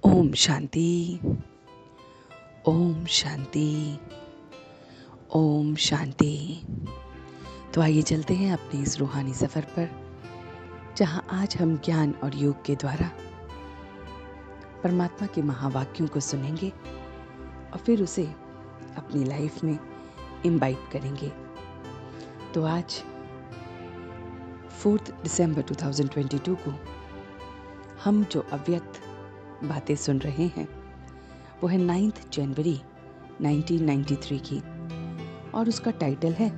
ओम शांति। ओम शांति। ओम शांति। तो आइए चलते हैं अपने इस रूहानी सफ़र पर, जहां आज हम ज्ञान और योग के द्वारा परमात्मा के महावाक्यों को सुनेंगे और फिर उसे अपनी लाइफ में इम्बाइब करेंगे। तो आज 4 दिसंबर 2022 को हम जो अव्यक्त बातें सुन रहे हैं वो है 9 जनवरी 1993 की, और उसका टाइटल है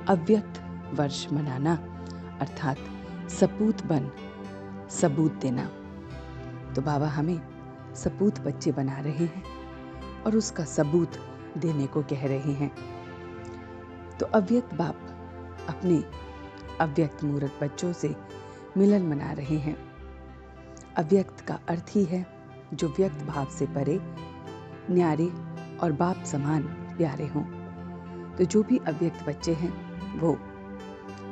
अव्यक्त वर्ष मनाना, अर्थात सपूत बन सबूत देना। तो बाबा हमें सपूत बच्चे बना रहे हैं और उसका सबूत देने को कह रहे हैं। तो अव्यक्त बाप अपने अव्यक्त मूर्ख बच्चों से मिलन मना रहे हैं। अव्यक्त का अर्थ ही है जो व्यक्त भाव से परे, न्यारे और बाप समान प्यारे हों। तो जो भी अव्यक्त बच्चे हैं वो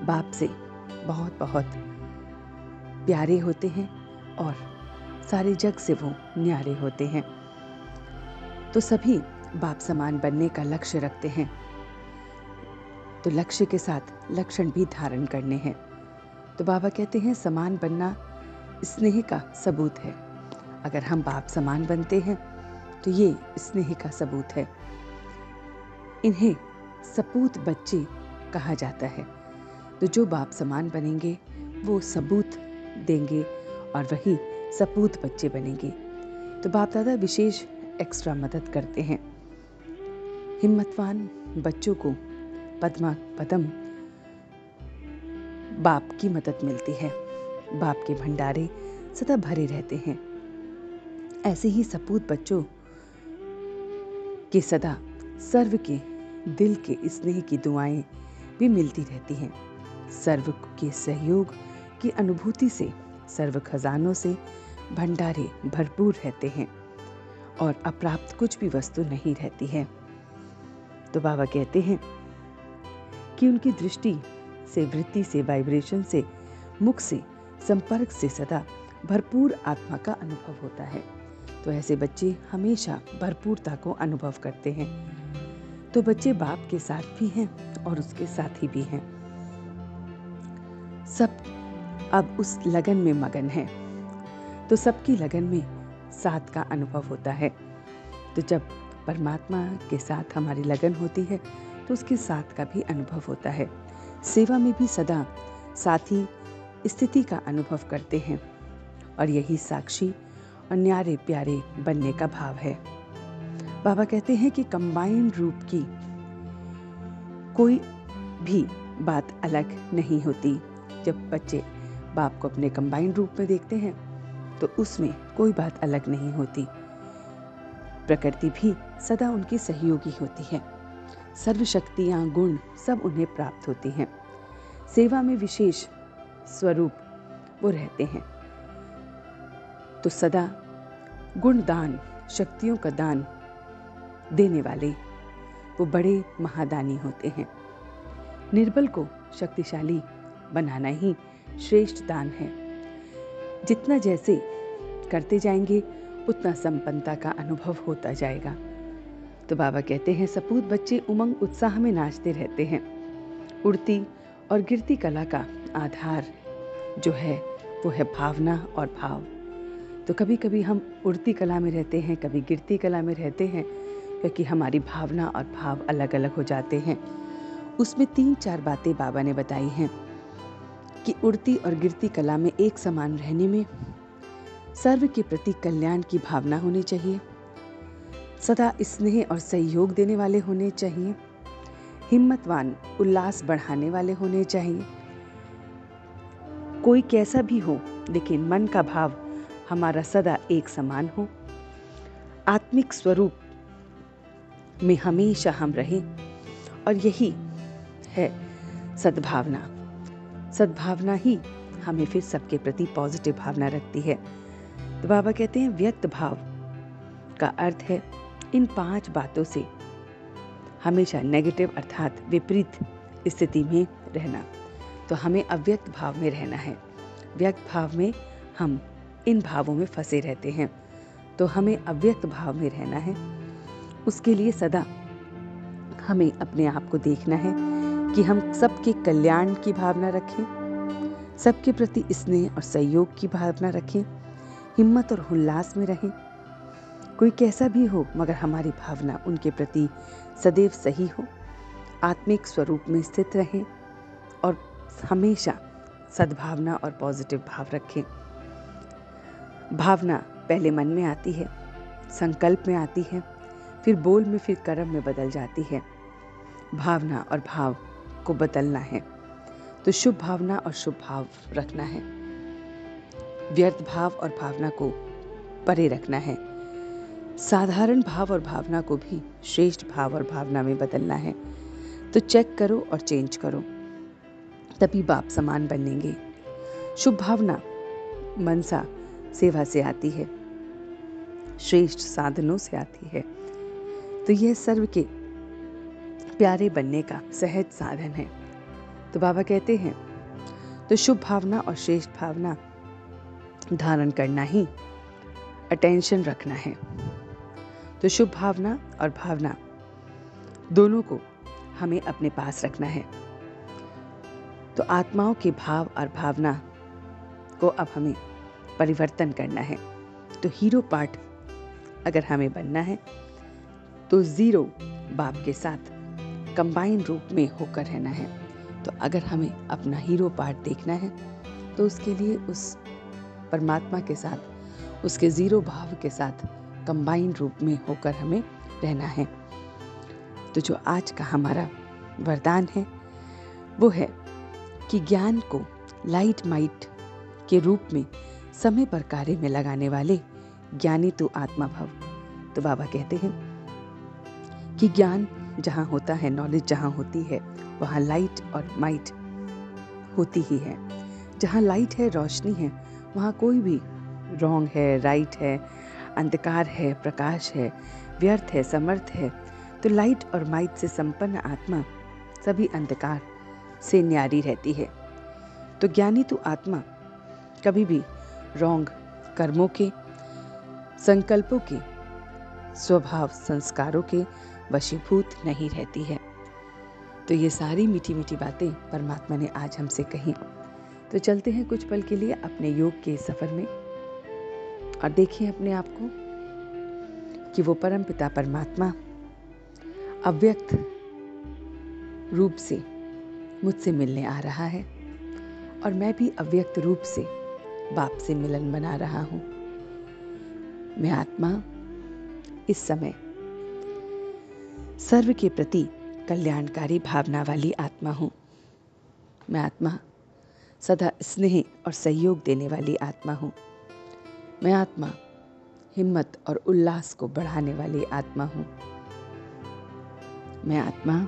बाप से बहुत बहुत प्यारे होते हैं और सारे जग से वो न्यारे होते हैं। तो सभी बाप समान बनने का लक्ष्य रखते हैं, तो लक्ष्य के साथ लक्षण भी धारण करने हैं। तो बाबा कहते हैं समान बनना स्नेह का सबूत है। अगर हम बाप समान बनते हैं तो ये स्नेह का सबूत है। इन्हें सपूत बच्चे कहा जाता है। तो जो बाप समान बनेंगे वो सबूत देंगे और वही सपूत बच्चे बनेंगे। तो बाप दादा विशेष एक्स्ट्रा मदद करते हैं। हिम्मतवान बच्चों को पदम बाप की मदद मिलती है। बाप के भंडारे सदा भरे रहते हैं। ऐसे ही सपूत बच्चों के सदा सर्व के दिल के स्नेह की दुआएं भी मिलती रहती हैं। सर्व के सहयोग की अनुभूति से सर्व खजानों से भंडारे भरपूर रहते हैं और अप्राप्त कुछ भी वस्तु नहीं रहती है। तो बाबा कहते हैं कि उनकी दृष्टि से, वृत्ति से, वाइब्रेशन से, मुख से, संपर्क से सदा भरपूर आत्मा का अनुभव होता है। तो ऐसे बच्चे हमेशा भरपूरता को अनुभव करते हैं। तो बच्चे बाप के साथ भी हैं और उसके साथी भी हैं। सब अब उस लगन में मगन है। तो सबकी लगन में साथ का अनुभव होता है। तो जब परमात्मा के साथ हमारी लगन होती है तो उसके साथ का भी अनुभव होता है। सेवा में भी सदा साथी स्थिति का अनुभव करते हैं और यही साक्षी और न्यारे प्यारे बनने का भाव है। बाबा कहते हैं कि कंबाइंड रूप की कोई भी बात अलग नहीं होती। जब बच्चे बाप को अपने कंबाइंड रूप में देखते हैं तो उसमें कोई बात अलग नहीं होती। प्रकृति भी सदा उनकी सहयोगी होती है। सर्व शक्तियां, गुण सब उन्हें प्राप्त होती हैं। सेवा में विशेष स्वरूप वो रहते हैं। तो सदा गुण दान, शक्तियों का दान देने वाले वो बड़े महादानी होते हैं। निर्बल को शक्तिशाली बनाना ही श्रेष्ठ दान है। जितना जैसे करते जाएंगे उतना संपन्नता का अनुभव होता जाएगा। तो बाबा कहते हैं सपूत बच्चे उमंग उत्साह में नाचते रहते हैं। उड़ती और गिरती कला का आधार जो है वो है भावना और भाव। तो कभी कभी हम उड़ती कला में रहते हैं, कभी गिरती कला में रहते हैं, क्योंकि हमारी भावना और भाव अलग अलग हो जाते हैं। उसमें 3-4 बातें बाबा ने बताई हैं कि उड़ती और गिरती कला में एक समान रहने में सर्व के प्रति कल्याण की भावना होनी चाहिए, सदा स्नेह और सहयोग देने वाले होने चाहिए, हिम्मतवान उल्लास बढ़ाने वाले होने चाहिए। कोई कैसा भी हो लेकिन मन का भाव हमारा सदा एक समान हो। आत्मिक स्वरूप में हमेशा हम रहें और यही है सद्भावना। सद्भावना ही हमें फिर सबके प्रति पॉजिटिव भावना रखती है। तो बाबा कहते हैं व्यक्त भाव का अर्थ है इन 5 बातों से हमेशा नेगेटिव अर्थात विपरीत स्थिति में रहना। तो हमें अव्यक्त भाव में रहना है। व्यक्त भाव में हम इन भावों में फंसे रहते हैं। तो हमें अव्यक्त भाव में रहना है। उसके लिए सदा हमें अपने आप को देखना है कि हम सबके कल्याण की भावना रखें, सबके प्रति स्नेह और सहयोग की भावना रखें, हिम्मत और उल्लास में रहें। कोई कैसा भी हो मगर हमारी भावना उनके प्रति सदैव सही हो, आत्मिक स्वरूप में स्थित रहें और हमेशा सद्भावना और पॉजिटिव भाव रखें। भावना पहले मन में आती है, संकल्प में आती है, फिर बोल में, फिर कर्म में बदल जाती है। भावना और भाव को बदलना है तो शुभ भावना और शुभ भाव रखना है, व्यर्थ भाव और भावना को परे रखना है, साधारण भाव और भावना को भी श्रेष्ठ भाव और भावना में बदलना है। तो चेक करो और चेंज करो, तभी बाप समान बनेंगे। शुभ भावना मनसा सेवा से आती है, श्रेष्ठ साधनों से आती है। तो यह सर्व के प्यारे बनने का सहज साधन है। तो बाबा कहते हैं तो शुभ भावना और श्रेष्ठ भावना धारण करना ही अटेंशन रखना है। तो शुभ भावना और भावना दोनों को हमें अपने पास रखना है। तो आत्माओं के भाव और भावना को अब हमें परिवर्तन करना है। तो हीरो पार्ट अगर हमें बनना है तो जीरो बाप के साथ कंबाइन रूप में होकर रहना है। तो अगर हमें अपना हीरो पार्ट देखना है तो उसके लिए उस परमात्मा के साथ, उसके जीरो भाव के साथ कंबाइन रूप में होकर हमें रहना है। तो जो आज का हमारा वरदान है वो है कि ज्ञान को लाइट माइट के रूप में समय पर कार्य में लगाने वाले ज्ञानी तू आत्मा भव। तो बाबा कहते हैं कि ज्ञान जहाँ होता है, नॉलेज जहाँ होती है, वहाँ लाइट और माइट होती ही है। जहाँ लाइट है, रोशनी है, वहाँ कोई भी रॉन्ग है, राइट है, अंधकार है, प्रकाश है, व्यर्थ है, समर्थ है। तो लाइट और माइट से संपन्न आत्मा सभी अंधकार से न्यारी रहती है। तो ज्ञानी तू आत्मा कभी भी रॉन्ग कर्मों के, संकल्पों के, स्वभाव संस्कारों के वशीभूत नहीं रहती है। तो ये सारी मीठी मीठी बातें परमात्मा ने आज हमसे कही। तो चलते हैं कुछ पल के लिए अपने योग के सफर में और देखें अपने आप को कि वो परम पिता परमात्मा अव्यक्त रूप से मुझसे मिलने आ रहा है और मैं भी अव्यक्त रूप से बाप से मिलन बना रहा हूँ। मैं आत्मा इस समय सर्व के प्रति कल्याणकारी भावना वाली आत्मा हूँ। मैं आत्मा सदा स्नेह और सहयोग देने वाली आत्मा हूँ। मैं आत्मा हिम्मत और उल्लास को बढ़ाने वाली आत्मा हूँ। मैं आत्मा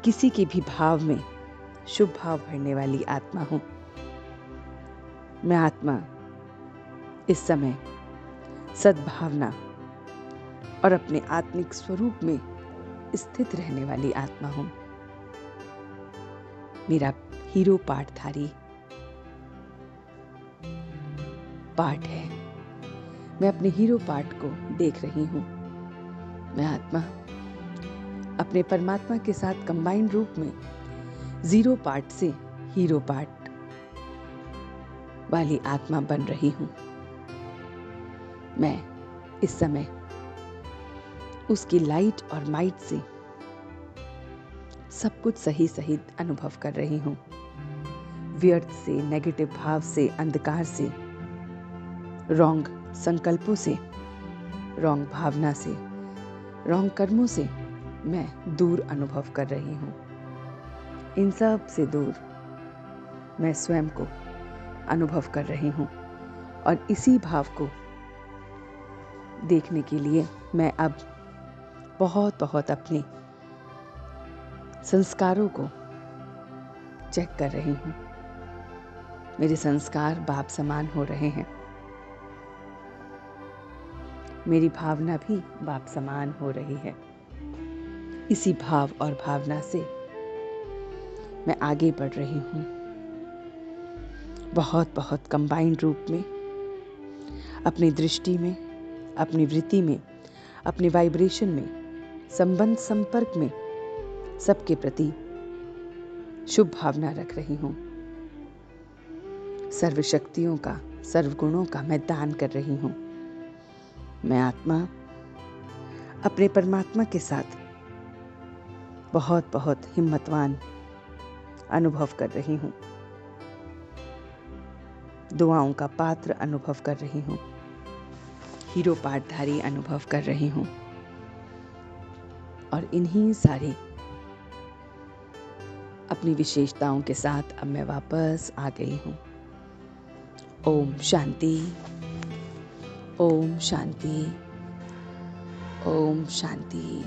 किसी के भी भाव में शुभ भाव भरने वाली आत्मा हूँ। मैं आत्मा इस समय सद्भावना और अपने आत्मिक स्वरूप में स्थित रहने वाली आत्मा हूँ। मेरा हीरो पार्टधारी पार्ट है। मैं अपने हीरो पार्ट को देख रही हूँ। मैं आत्मा अपने परमात्मा के साथ कंबाइन रूप में जीरो पार्ट से हीरो पार्ट वाली आत्मा बन रही हूँ। मैं इस समय उसकी लाइट और माइट से सब कुछ सही सही अनुभव कर रही हूँ। व्यर्थ से, नेगेटिव भाव से, अंधकार से, रॉन्ग संकल्पों से, रॉन्ग भावना से, रॉन्ग कर्मों से मैं दूर अनुभव कर रही हूँ। इन सब से दूर मैं स्वयं को अनुभव कर रही हूँ और इसी भाव को देखने के लिए मैं अब बहुत बहुत अपने संस्कारों को चेक कर रही हूँ। मेरे संस्कार बाप समान हो रहे हैं। मेरी भावना भी बाप समान हो रही है। इसी भाव और भावना से मैं आगे बढ़ रही हूँ। बहुत बहुत कंबाइंड रूप में अपनी दृष्टि में, अपनी वृत्ति में, अपने वाइब्रेशन में, संबंध संपर्क में सबके प्रति शुभ भावना रख रही हूँ। सर्व शक्तियों का, सर्व गुणों का मैं दान कर रही हूँ। मैं आत्मा अपने परमात्मा के साथ बहुत बहुत हिम्मतवान अनुभव कर रही हूँ। दुआओं का पात्र अनुभव कर रही हूँ। हीरो पाठधारी अनुभव कर रही हूँ। और इन्हीं सारी अपनी विशेषताओं के साथ अब मैं वापस आ गई हूँ। ओम शांति, ओम शांति, ओम शांति।